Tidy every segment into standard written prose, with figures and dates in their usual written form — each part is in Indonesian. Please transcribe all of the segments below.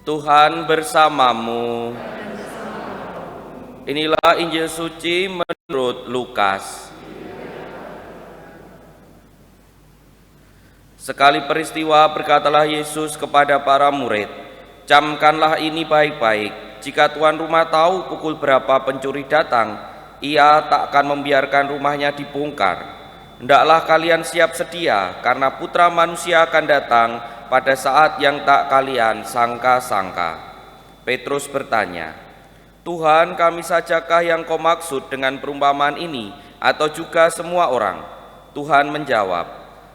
Tuhan bersamamu. Inilah Injil suci menurut Lukas. Sekali peristiwa berkatalah Yesus kepada para murid, "Camkanlah ini baik-baik. Jika tuan rumah tahu pukul berapa pencuri datang, ia tak akan membiarkan rumahnya dibongkar. Hendaklah kalian siap sedia, karena Putra Manusia akan datang pada saat yang tak kalian sangka-sangka." Petrus bertanya, "Tuhan, kami sajakah yang kau maksud dengan perumpamaan ini, atau juga semua orang?" Tuhan menjawab,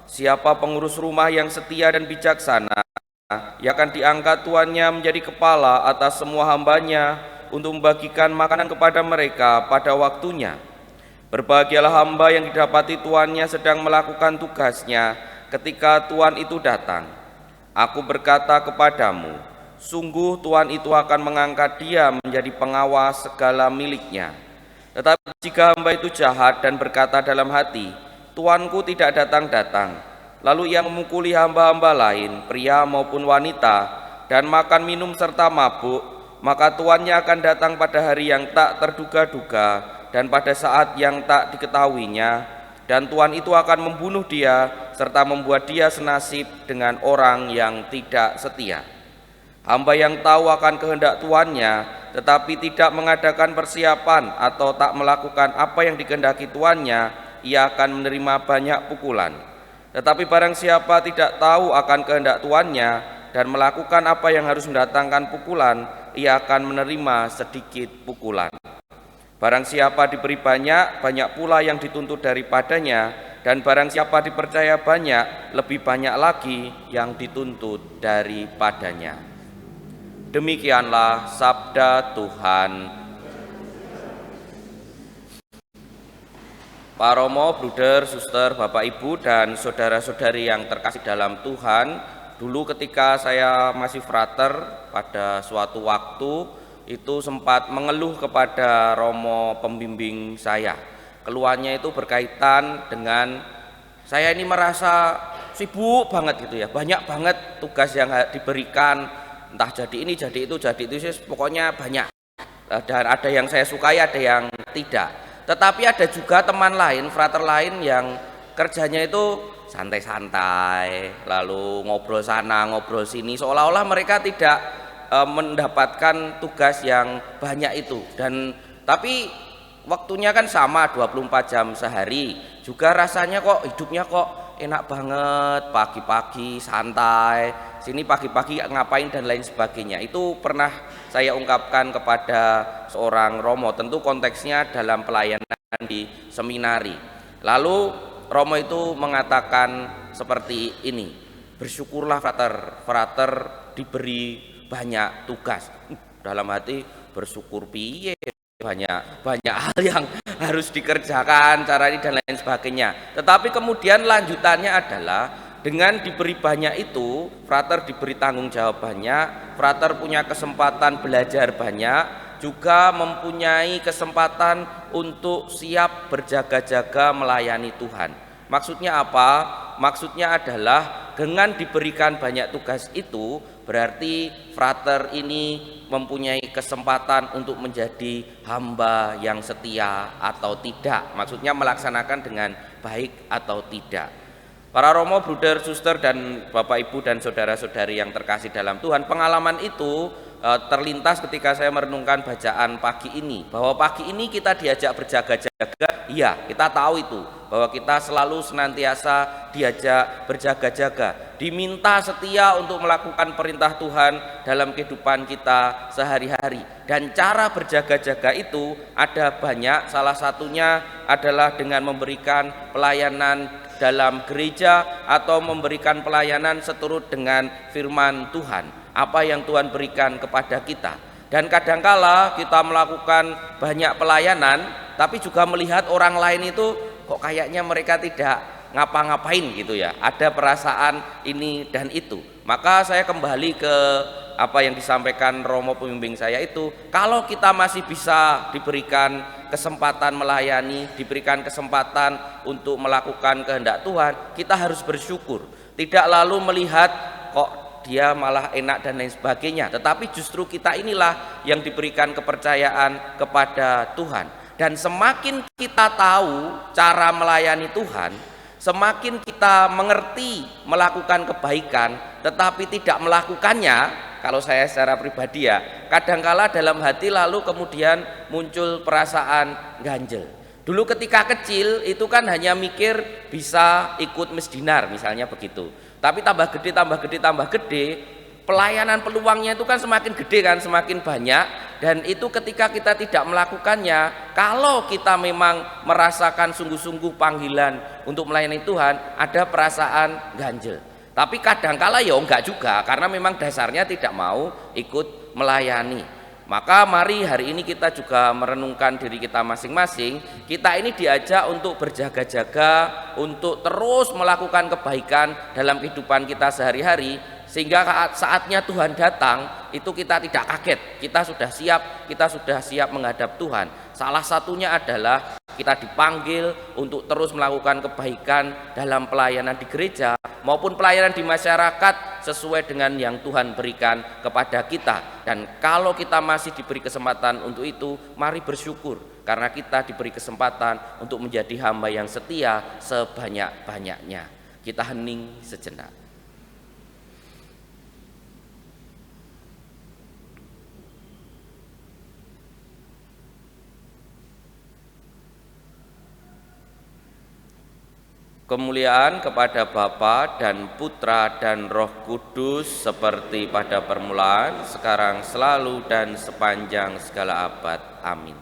"Siapa pengurus rumah yang setia dan bijaksana, yang akan diangkat tuannya menjadi kepala atas semua hambanya untuk membagikan makanan kepada mereka pada waktunya. Berbahagialah hamba yang didapati tuannya sedang melakukan tugasnya ketika tuan itu datang. Aku berkata kepadamu, sungguh tuan itu akan mengangkat dia menjadi pengawas segala miliknya. Tetapi jika hamba itu jahat dan berkata dalam hati, tuanku tidak datang-datang, lalu ia memukuli hamba-hamba lain, pria maupun wanita, dan makan minum serta mabuk, maka tuannya akan datang pada hari yang tak terduga-duga dan pada saat yang tak diketahuinya, dan tuan itu akan membunuh dia serta membuat dia senasib dengan orang yang tidak setia. Hamba yang tahu akan kehendak tuannya tetapi tidak mengadakan persiapan atau tak melakukan apa yang dikehendaki tuannya, ia akan menerima banyak pukulan. Tetapi barang siapa tidak tahu akan kehendak tuannya dan melakukan apa yang harus mendatangkan pukulan, ia akan menerima sedikit pukulan. Barang siapa diberi banyak, banyak pula yang dituntut daripadanya, dan barang siapa dipercaya banyak, lebih banyak lagi yang dituntut daripadanya." Demikianlah sabda Tuhan. Pak Romo, Bruder, Suster, Bapak Ibu, dan saudara-saudari yang terkasih dalam Tuhan, dulu ketika saya masih frater, pada suatu waktu itu sempat mengeluh kepada Romo pembimbing saya. Keluhannya itu berkaitan dengan saya ini merasa sibuk banget gitu ya, banyak banget tugas yang diberikan, entah jadi ini, jadi itu, pokoknya banyak. Dan ada yang saya sukai, ada yang tidak. Tetapi ada juga teman lain, frater lain yang kerjanya itu santai-santai, lalu ngobrol sana, ngobrol sini, seolah-olah mereka tidak mendapatkan tugas yang banyak itu. Tapi waktunya kan sama, 24 jam sehari. Juga rasanya kok hidupnya kok enak banget, pagi-pagi santai, sini pagi-pagi ngapain dan lain sebagainya. Itu pernah saya ungkapkan kepada seorang Romo, tentu konteksnya dalam pelayanan di seminari. Lalu Romo itu mengatakan seperti ini, "Bersyukurlah frater diberi banyak tugas." Dalam hati, bersyukur piye, banyak hal yang harus dikerjakan, cara ini dan lain sebagainya. Tetapi kemudian lanjutannya adalah dengan diberi banyak itu, frater diberi tanggung jawab banyak, frater punya kesempatan belajar banyak, juga mempunyai kesempatan untuk siap berjaga-jaga melayani Tuhan. Maksudnya apa? Maksudnya adalah dengan diberikan banyak tugas itu, berarti frater ini mempunyai kesempatan untuk menjadi hamba yang setia atau tidak. Maksudnya melaksanakan dengan baik atau tidak. Para Romo, Bruder, Suster, dan Bapak Ibu dan saudara-saudari yang terkasih dalam Tuhan, pengalaman itu terlintas ketika saya merenungkan bacaan pagi ini, bahwa pagi ini kita diajak berjaga-jaga. Iya, kita tahu itu, bahwa kita selalu senantiasa diajak berjaga-jaga, diminta setia untuk melakukan perintah Tuhan dalam kehidupan kita sehari-hari. Dan cara berjaga-jaga itu ada banyak, salah satunya adalah dengan memberikan pelayanan dalam gereja atau memberikan pelayanan seturut dengan firman Tuhan, apa yang Tuhan berikan kepada kita. Dan kadangkala kita melakukan banyak pelayanan, tapi juga melihat orang lain itu kok kayaknya mereka tidak ngapa-ngapain gitu ya, ada perasaan ini dan itu. Maka saya kembali ke apa yang disampaikan Romo pembimbing saya itu, kalau kita masih bisa diberikan kesempatan melayani, diberikan kesempatan untuk melakukan kehendak Tuhan, kita harus bersyukur. Tidak lalu melihat kok dia malah enak dan lain sebagainya. Tetapi justru kita inilah yang diberikan kepercayaan kepada Tuhan. Dan semakin kita tahu cara melayani Tuhan, semakin kita mengerti melakukan kebaikan tetapi tidak melakukannya. Kalau saya secara pribadi ya, kadangkala dalam hati lalu kemudian muncul perasaan ganjel. Dulu ketika kecil itu kan hanya mikir bisa ikut misdinar misalnya begitu. Tapi tambah gede, pelayanan peluangnya itu kan semakin gede kan, semakin banyak. Dan itu ketika kita tidak melakukannya, kalau kita memang merasakan sungguh-sungguh panggilan untuk melayani Tuhan, ada perasaan ganjel. Tapi kadangkala ya enggak juga, karena memang dasarnya tidak mau ikut melayani. Maka mari hari ini kita juga merenungkan diri kita masing-masing. Kita ini diajak untuk berjaga-jaga, untuk terus melakukan kebaikan dalam kehidupan kita sehari-hari, sehingga saatnya Tuhan datang itu kita tidak kaget, kita sudah siap menghadap Tuhan. Salah satunya adalah kita dipanggil untuk terus melakukan kebaikan dalam pelayanan di gereja maupun pelayanan di masyarakat sesuai dengan yang Tuhan berikan kepada kita. Dan kalau kita masih diberi kesempatan untuk itu, mari bersyukur karena kita diberi kesempatan untuk menjadi hamba yang setia sebanyak-banyaknya. Kita hening sejenak. Kemuliaan kepada Bapa dan Putra dan Roh Kudus seperti pada permulaan, sekarang, selalu, dan sepanjang segala abad. Amin.